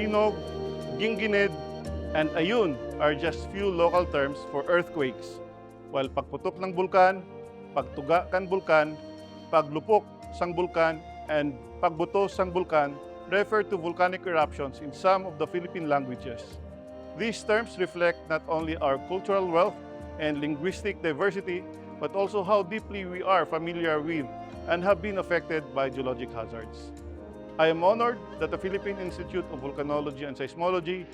Linog, ginginid, and ayun are just few local terms for earthquakes, while pagputok ng bulkan, pagtuga kan bulkan, paglupok sang bulkan, and pagbuto sang bulkan refer to volcanic eruptions in some of the Philippine languages. These terms reflect not only our cultural wealth and linguistic diversity, but also how deeply we are familiar with and have been affected by geologic hazards. I am honored that the Philippine Institute of Volcanology and Seismology,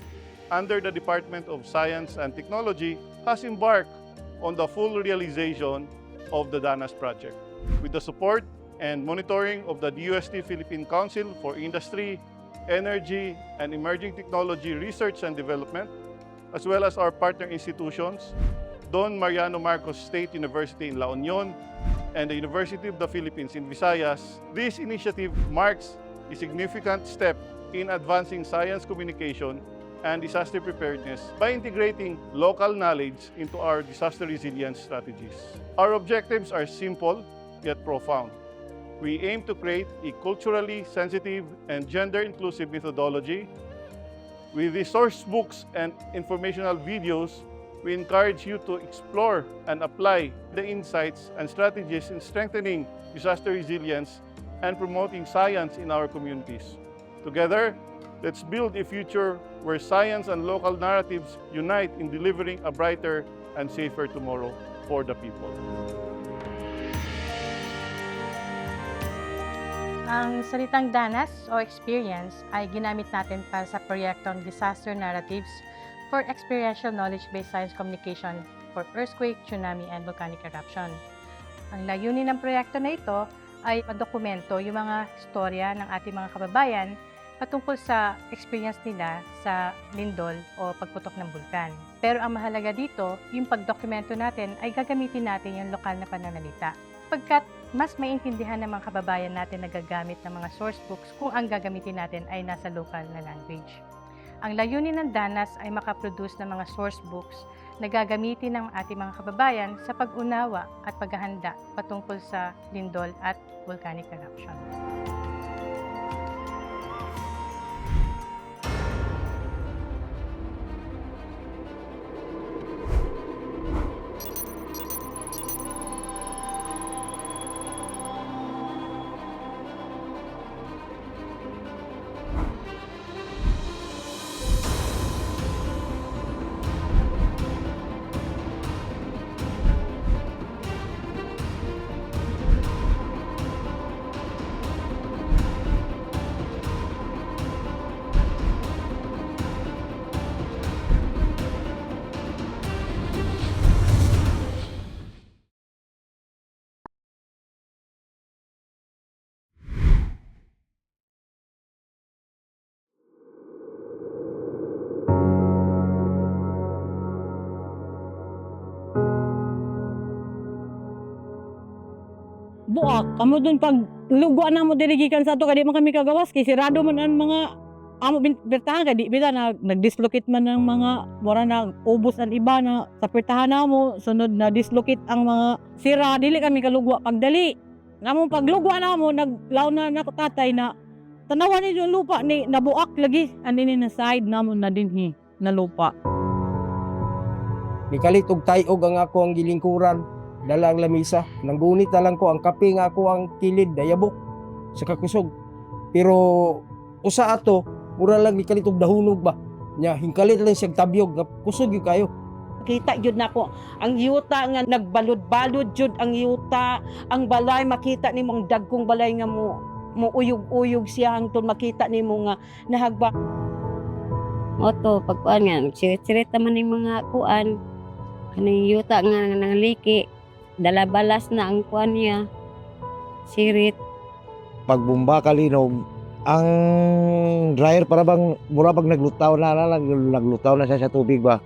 under the Department of Science and Technology, has embarked on the full realization of the DANAS project. With the support and monitoring of the DOST Philippine Council for Industry, Energy, and Emerging Technology Research and Development, as well as our partner institutions, Don Mariano Marcos State University in La Union and the University of the Philippines in Visayas, this initiative marks a significant step in advancing science communication and disaster preparedness by integrating local knowledge into our disaster resilience strategies. Our objectives are simple yet profound. We aim to create a culturally sensitive and gender-inclusive methodology. With the source books and informational videos, we encourage you to explore and apply the insights and strategies in strengthening disaster resilience and promoting science in our communities. Together, let's build a future where science and local narratives unite in delivering a brighter and safer tomorrow for the people. Ang salitang DANAS o experience ay ginamit natin para sa proyektong Disaster Narratives for Experiential Knowledge-Based Science Communication for Earthquake, Tsunami, and Volcanic Eruption. Ang layunin ng proyekto na ito ay madokumento yung mga istorya ng ating mga kababayan patungkol sa experience nila sa lindol o pagputok ng bulkan. Pero ang mahalaga dito, yung pagdokumento natin ay gagamitin natin yung lokal na pananalita. Pagkat mas maintindihan ng mga kababayan natin na gagamit ng mga source books kung ang gagamitin natin ay nasa local na language. Ang layunin ng DANAS ay makaproduce ng mga source books na gagamitin ng ating mga kababayan sa pag-unawa at paghahanda patungkol sa lindol at volcanic eruption. Buak, amo dun pag lugwa na mo diligikan sa ato kadi man kami kagawas kay sirado man ang mga amo bertahan kadi bita na nag-dislocate man ng mga mura na ubos ang iba na sa pertahan namo sunod na dislocate ang mga sira dili kami kalugwa pagdali. Ngamo paglugwa namo naglaw na nako tatay na tanawan ni yung lupa ni nabuak lagi ani na side namo na dinhi na lupa. Mikalitog tayog ang ako ang gilingkuran. Dala ang lamisa, nanggunit na lang ko ang kape nga ako ang kilid, dayabok, sa kakusog. Pero usa ato, mura lang ikalitog dahunog ba? Nya, hingkalit lang siyang tabyog, nga kusog yung kayo. Kita jud nako ang yuta nga nagbalod-balod jud ang yuta, ang balay makita nimo ang dagkong balay nga mo uyog-uyog siya hangtod makita nimo nga nahagba. Oto pagkuan nga sirit-sirit man ning mga kuan kaning yuta nga nangliki. Dala balas na ang kuan niya. Sirit. Pagbumba ka Linog, ang dryer para bang mura pag naglutaw na naglutaw na siya sa tubig ba.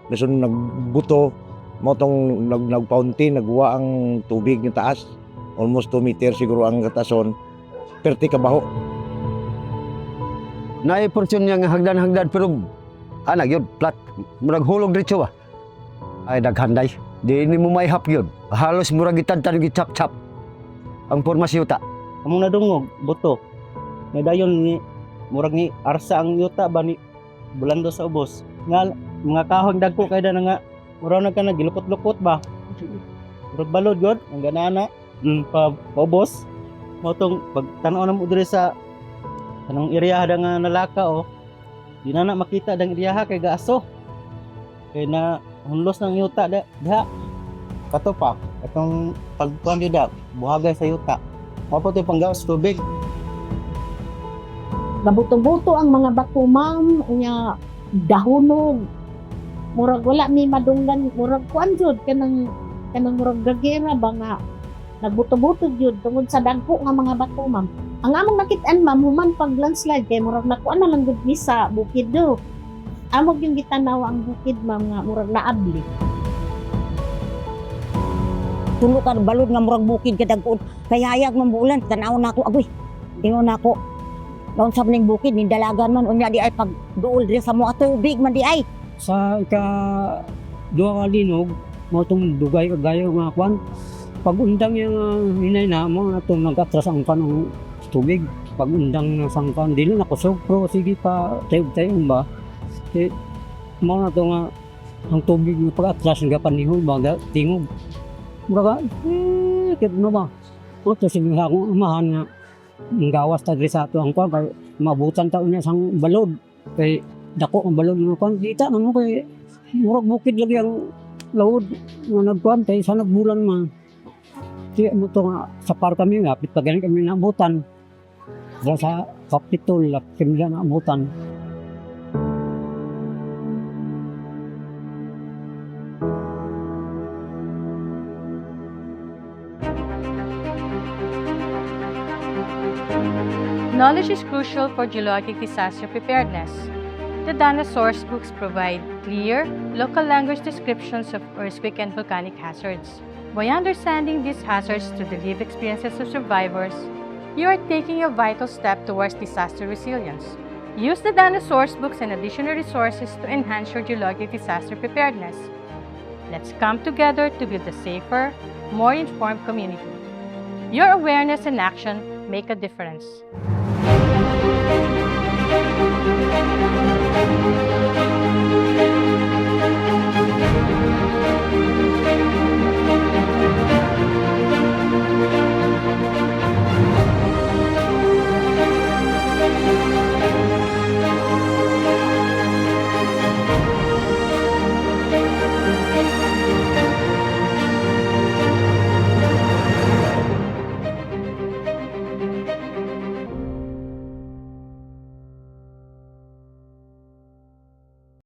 Dason nagbuto mo tong nagfountain nagwa ang tubig ng taas. Almost 2 meters siguro ang katason. Perti kabaho. Naay porsyon niya nga hagdan pero anag yun flat. Murag hulog diretso ba. Ay daghanday. Di ni mo maihap yun. Halos murag gitantan gitap-chap. Ang formasyon ta. Among nadungog buto. May dayon ni murag ni arsa ang yuta ba ni bulando sa ubos. Nga mga kahon dagko kay da nga mura na ka na gilupot-lupot ba. Murag balod god ang ganana pa ubos. Mo tong pagtan-aw na mo diri sa anong area da nga nalaka di na makita dang area kay gaaso. Kay na hunlos ng yuta diha. Kato pa atong pagkuan da buhagay sa yuta. Mapo to panggawas tubig. Nabuto-buto ang mga bato, ma'am, nya dahonog. Murag wala mi madunggan, murag kuan jud kanang murag gagera ba nga nagbuto-buto jud tungod sa dagko nga mga bato, ma'am. Ang among nakit-an, ma'am, human pag landslide kay murag nakuan na lang gud ni sa bukid do. Amog yung gitanaw ang bukid, ma'am, nga murag naabli. Tulo ka balod nga murag bukid ka dagko. Kaya hayag man bulan tan-aw na ako agoy. Ingon na ako. Laon sa ning bukid ni dalagan man unya di ay pag duol diri sa mga tubig man di ay. Sa duha ka linog mo tong dugay kagayo nga kwan pag undang yung hinay na mo ato nagkatras ang kanang tubig pag undang ng sangkan dili na kusog pero sige pa tayog ba mo na to nga ang tubig nga pag atras nga panihon ba tingog mura kit no ba o to sige akong amahan nga ang gawas ta diri sa ato ang kwan kay mabutan ta unya sang balod kay dako ang balod nga kwan kita na mo kay murag bukid lagi ang laod nga nagkwan kay sa nagbulan man di mo to nga sa par kami nga pit pagaling kami nabutan sa Kapitol kami na nabutan. Knowledge is crucial for geologic disaster preparedness. The DOST source books provide clear, local language descriptions of earthquake and volcanic hazards. By understanding these hazards through the lived experiences of survivors, you are taking a vital step towards disaster resilience. Use the DOST source books and additional resources to enhance your geologic disaster preparedness. Let's come together to build a safer, more informed community. Your awareness and action make a difference.